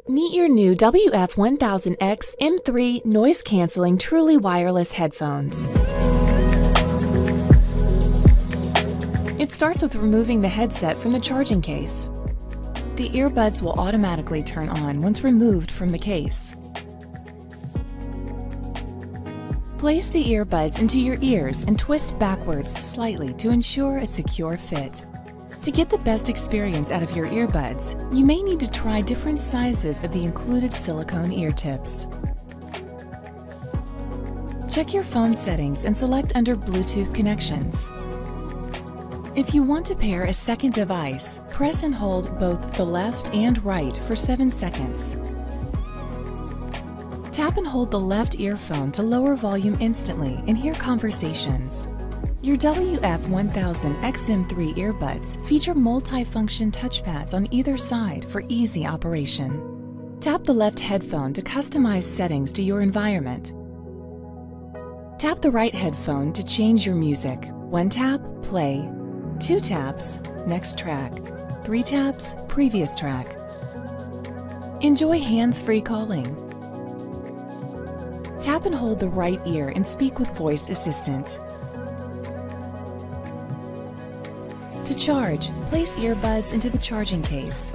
Meet your new WF-1000XM3 Noise Canceling Truly Wireless Headphones. It starts with removing the headset from the charging case. The earbuds will automatically turn on once removed from the case. Place the earbuds into your ears and twist backwards slightly to ensure a secure fit. To get the best experience out of your earbuds, you may need to try different sizes of the included silicone ear tips. Check your phone settings and select under Bluetooth connections. If you want to pair a second device, press and hold both the left and right for 7 seconds. Tap and hold the left earphone to lower volume instantly and hear conversations. Your WF-1000XM3 earbuds feature multi-function touchpads on either side for easy operation. Tap the left headphone to customize settings to your environment. Tap the right headphone to change your music. 1 tap, play. 2 taps, next track. 3 taps, previous track. Enjoy hands-free calling. Tap and hold the right ear and speak with voice assistant. To charge, place earbuds into the charging case.